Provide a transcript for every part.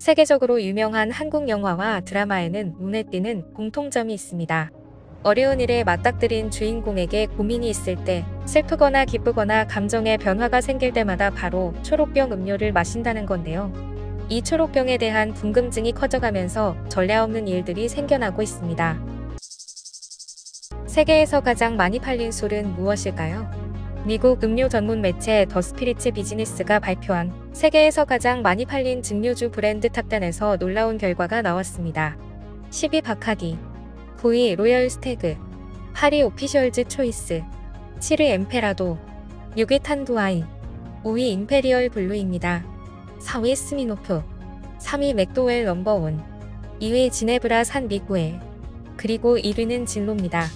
세계적으로 유명한 한국 영화와 드라마에는 눈에 띄는 공통점이 있습니다. 어려운 일에 맞닥뜨린 주인공에게 고민이 있을 때, 슬프거나 기쁘거나 감정의 변화가 생길 때마다 바로 초록병 음료를 마신다는 건데요. 이 초록병에 대한 궁금증이 커져가면서 전례없는 일들이 생겨나고 있습니다. 세계에서 가장 많이 팔린 술은 무엇일까요? 미국 음료 전문 매체 더 스피리츠 비즈니스가 발표한 세계에서 가장 많이 팔린 증류주 브랜드 탑10에서 놀라운 결과가 나왔습니다. 10위 바카디, 9위 로열 스태그, 8위 오피셜즈 초이스, 7위 엠페라도, 6위 탄두아이, 5위 임페리얼 블루입니다. 4위 스미노프, 3위 맥도웰 넘버원, 2위 지네브라 산 미구엘, 그리고 1위는 진로입니다.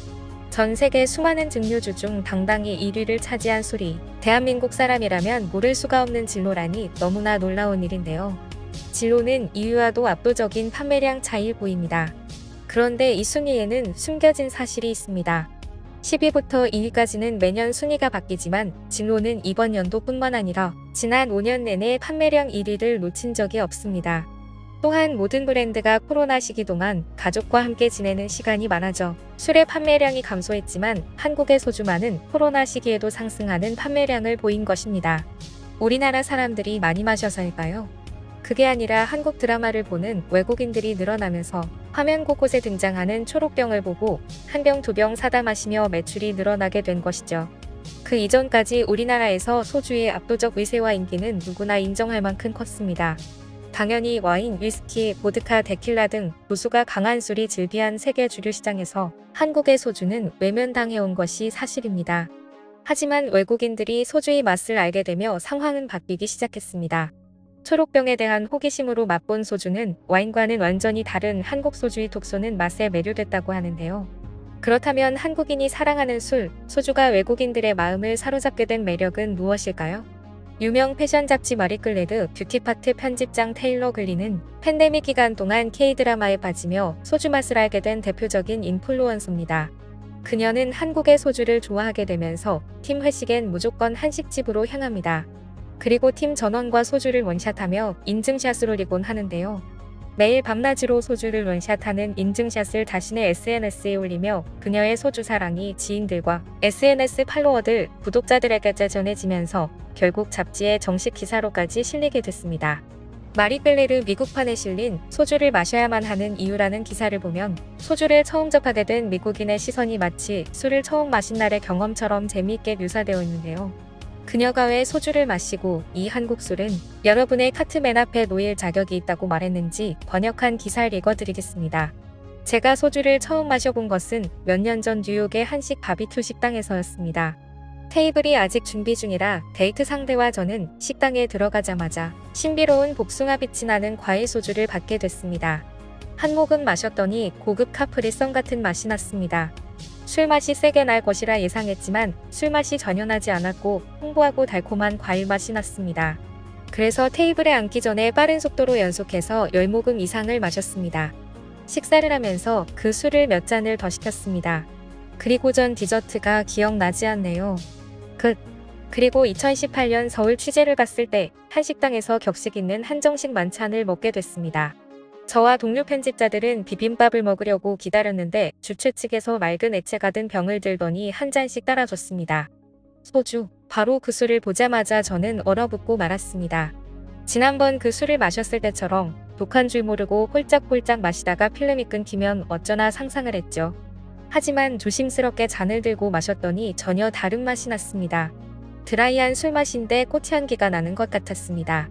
전 세계 수많은 증류주 중 당당히 1위를 차지한 술이 대한민국 사람이라면 모를 수가 없는 진로라니 너무나 놀라운 일인데요. 진로는 2위와도 압도적인 판매량 차이를 보입니다. 그런데 이 순위에는 숨겨진 사실이 있습니다. 10위부터 2위까지는 매년 순위가 바뀌지만 진로는 이번 연도뿐만 아니라 지난 5년 내내 판매량 1위를 놓친 적이 없습니다. 또한 모든 브랜드가 코로나 시기 동안 가족과 함께 지내는 시간이 많아져 술의 판매량이 감소했지만 한국의 소주만은 코로나 시기에도 상승하는 판매량을 보인 것입니다. 우리나라 사람들이 많이 마셔서일까요? 그게 아니라 한국 드라마를 보는 외국인들이 늘어나면서 화면 곳곳에 등장하는 초록병을 보고 한 병, 두 병 사다 마시며 매출이 늘어나게 된 것이죠. 그 이전까지 우리나라에서 소주의 압도적 위세와 인기는 누구나 인정할 만큼 컸습니다. 당연히 와인, 위스키, 보드카, 데킬라 등 도수가 강한 술이 즐비한 세계 주류 시장에서 한국의 소주는 외면당해온 것이 사실입니다. 하지만 외국인들이 소주의 맛을 알게 되며 상황은 바뀌기 시작했습니다. 초록병에 대한 호기심으로 맛본 소주는 와인과는 완전히 다른 한국 소주의 독소는 맛에 매료됐다고 하는데요. 그렇다면 한국인이 사랑하는 술, 소주가 외국인들의 마음을 사로잡게 된 매력은 무엇일까요? 유명 패션 잡지 마리끌레드 뷰티파트 편집장 테일러 글리는 팬데믹 기간 동안 K-드라마에 빠지며 소주 맛을 알게 된 대표적인 인플루언서입니다. 그녀는 한국의 소주를 좋아하게 되면서 팀 회식엔 무조건 한식집으로 향합니다. 그리고 팀 전원과 소주를 원샷하며 인증샷을 올리곤 하는데요. 매일 밤낮으로 소주를 원샷하는 인증샷을 자신의 SNS에 올리며 그녀의 소주 사랑이 지인들과 SNS 팔로워들, 구독자들에게 전해지면서 결국 잡지의 정식 기사로까지 실리게 됐습니다. 마리끌레르 미국판에 실린 소주를 마셔야만 하는 이유라는 기사를 보면 소주를 처음 접하게 된 미국인의 시선이 마치 술을 처음 마신 날의 경험처럼 재미있게 묘사되어 있는데요. 그녀가 왜 소주를 마시고 이 한국 술은 여러분의 카트 맨 앞에 놓일 자격이 있다고 말했는지 번역한 기사를 읽어드리겠습니다. 제가 소주를 처음 마셔본 것은 몇 년 전 뉴욕의 한식 바비큐 식당에서였습니다. 테이블이 아직 준비 중이라 데이트 상대와 저는 식당에 들어가자마자 신비로운 복숭아빛이 나는 과일 소주를 받게 됐습니다. 한 모금 마셨더니 고급 카프리선 같은 맛이 났습니다. 술맛이 세게 날 것이라 예상했지만 술맛이 전혀 나지 않았고 풍부하고 달콤한 과일 맛이 났습니다. 그래서 테이블에 앉기 전에 빠른 속도로 연속해서 10모금 이상을 마셨습니다. 식사를 하면서 그 술을 몇 잔을 더 시켰습니다. 그리고 전 디저트가 기억나지 않네요. 그리고 2018년 서울 취재를 갔을 때 한식당에서 격식 있는 한정식 만찬을 먹게 됐습니다. 저와 동료 편집자들은 비빔밥을 먹으려고 기다렸는데 주최 측에서 맑은 액체가 든 병을 들더니 한 잔씩 따라줬습니다. 소주, 바로 그 술을 보자마자 저는 얼어붙고 말았습니다. 지난번 그 술을 마셨을 때처럼 독한 줄 모르고 홀짝홀짝 마시다가 필름이 끊기면 어쩌나 상상을 했죠. 하지만 조심스럽게 잔을 들고 마셨더니 전혀 다른 맛이 났습니다. 드라이한 술맛인데 꽃향기가 나는 것 같았습니다.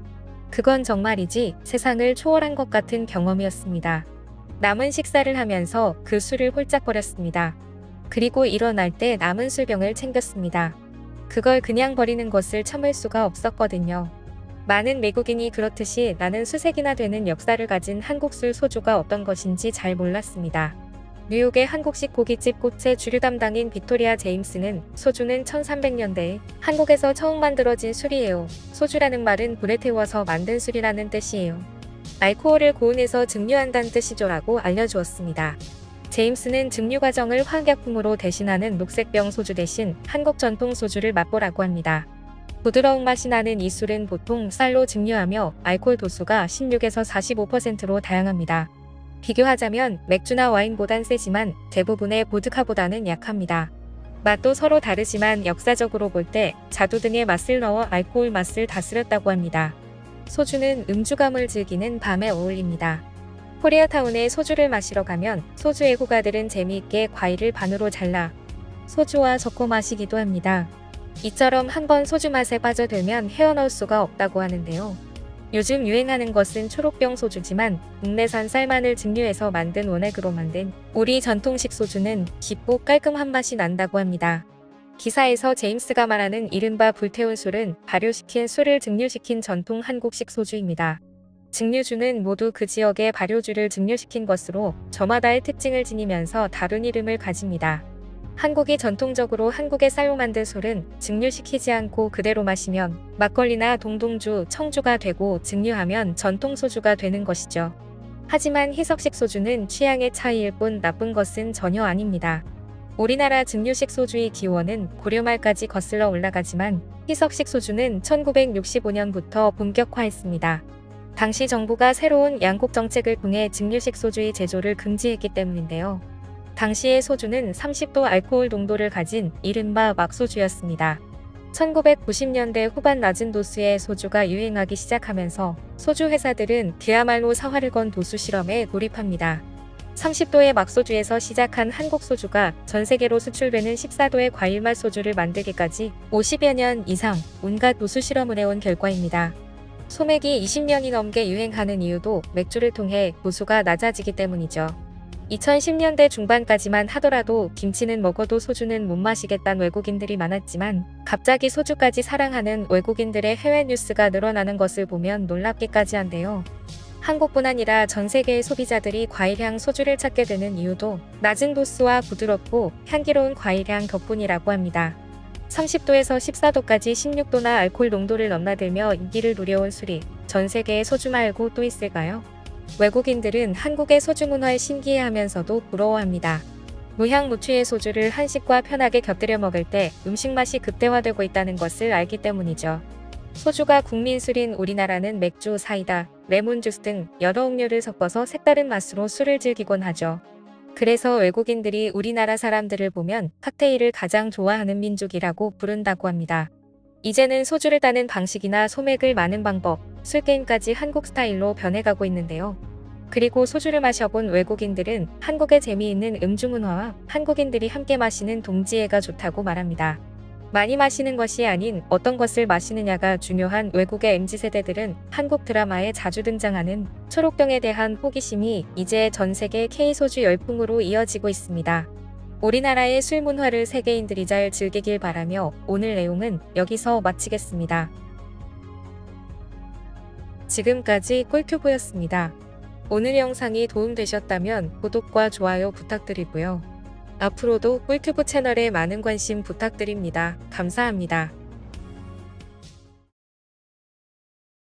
그건 정말이지 세상을 초월한 것 같은 경험이었습니다. 남은 식사를 하면서 그 술을 홀짝거렸습니다. 그리고 일어날 때 남은 술병을 챙겼습니다. 그걸 그냥 버리는 것을 참을 수가 없었거든요. 많은 외국인이 그렇듯이 나는 수세기나 되는 역사를 가진 한국 술 소주가 어떤 것인지 잘 몰랐습니다. 뉴욕의 한국식 고깃집 꽃의 주류 담당인 빅토리아 제임스는 소주는 1300년대에 한국에서 처음 만들어진 술이에요. 소주라는 말은 불에 태워서 만든 술이라는 뜻이에요. 알코올을 고온에서 증류한다는 뜻이죠라고 알려주었습니다. 제임스는 증류 과정을 화학약품으로 대신하는 녹색병 소주 대신 한국 전통 소주를 맛보라고 합니다. 부드러운 맛이 나는 이 술은 보통 쌀로 증류하며 알코올 도수가 16에서 45%로 다양합니다. 비교하자면 맥주나 와인보단 세지만 대부분의 보드카보다는 약합니다. 맛도 서로 다르지만 역사적으로 볼 때 자두 등의 맛을 넣어 알코올 맛을 다스렸다고 합니다. 소주는 음주감을 즐기는 밤에 어울립니다. 코리아타운에 소주를 마시러 가면 소주 애호가들은 재미있게 과일을 반으로 잘라 소주와 섞어 마시기도 합니다. 이처럼 한번 소주 맛에 빠져들면 헤어나올 수가 없다고 하는데요. 요즘 유행하는 것은 초록병 소주지만 국내산 쌀만을 증류해서 만든 원액으로 만든 우리 전통식 소주는 깊고 깔끔한 맛이 난다고 합니다. 기사에서 제임스가 말하는 이른바 불태운 술은 발효시킨 술을 증류시킨 전통 한국식 소주입니다. 증류주는 모두 그 지역의 발효주를 증류시킨 것으로 저마다의 특징을 지니면서 다른 이름을 가집니다. 한국이 전통적으로 한국의 쌀로 만든 술은 증류시키지 않고 그대로 마시면 막걸리나 동동주, 청주가 되고 증류하면 전통 소주가 되는 것이죠. 하지만 희석식 소주는 취향의 차이일 뿐 나쁜 것은 전혀 아닙니다. 우리나라 증류식 소주의 기원은 고려 말까지 거슬러 올라가지만 희석식 소주는 1965년부터 본격화했습니다. 당시 정부가 새로운 양국 정책을 통해 증류식 소주의 제조를 금지했기 때문인데요. 당시의 소주는 30도 알코올 농도를 가진 이른바 막소주였습니다. 1990년대 후반 낮은 도수의 소주가 유행하기 시작하면서 소주 회사들은 그야말로 사활을 건 도수 실험에 돌입합니다. 30도의 막소주에서 시작한 한국 소주가 전 세계로 수출되는 14도의 과일맛 소주를 만들기까지 50여 년 이상 온갖 도수 실험을 해온 결과입니다. 소맥이 20년이 넘게 유행하는 이유도 맥주를 통해 도수가 낮아지기 때문이죠. 2010년대 중반까지만 하더라도 김치는 먹어도 소주는 못 마시겠다는 외국인들이 많았지만 갑자기 소주까지 사랑하는 외국인들의 해외 뉴스가 늘어나는 것을 보면 놀랍기까지 한데요. 한국뿐 아니라 전 세계의 소비자들이 과일향 소주를 찾게 되는 이유도 낮은 도수와 부드럽고 향기로운 과일향 덕분이라고 합니다. 30도에서 14도까지 16도나 알코올 농도를 넘나들며 인기를 누려온 술이 전 세계에 소주 말고 또 있을까요? 외국인들은 한국의 소주 문화에 신기해하면서도 부러워합니다. 무향 무취의 소주를 한식과 편하게 곁들여 먹을 때 음식 맛이 극대화되고 있다는 것을 알기 때문이죠. 소주가 국민술인 우리나라는 맥주, 사이다, 레몬주스 등 여러 음료를 섞어서 색다른 맛으로 술을 즐기곤 하죠. 그래서 외국인들이 우리나라 사람들을 보면 칵테일을 가장 좋아하는 민족이라고 부른다고 합니다. 이제는 소주를 따는 방식이나 소맥을 마는 방법, 술게임까지 한국 스타일로 변해가고 있는데요. 그리고 소주를 마셔본 외국인들은 한국의 재미있는 음주 문화와 한국인들이 함께 마시는 동지애가 좋다고 말합니다. 많이 마시는 것이 아닌 어떤 것을 마시느냐가 중요한 외국의 MZ세대들은 한국 드라마에 자주 등장하는 초록병에 대한 호기심이 이제 전 세계 K소주 열풍으로 이어지고 있습니다. 우리나라의 술 문화를 세계인들이 잘 즐기길 바라며 오늘 내용은 여기서 마치겠습니다. 지금까지 꿀튜브였습니다. 오늘 영상이 도움되셨다면 구독과 좋아요 부탁드리고요. 앞으로도 꿀튜브 채널에 많은 관심 부탁드립니다. 감사합니다.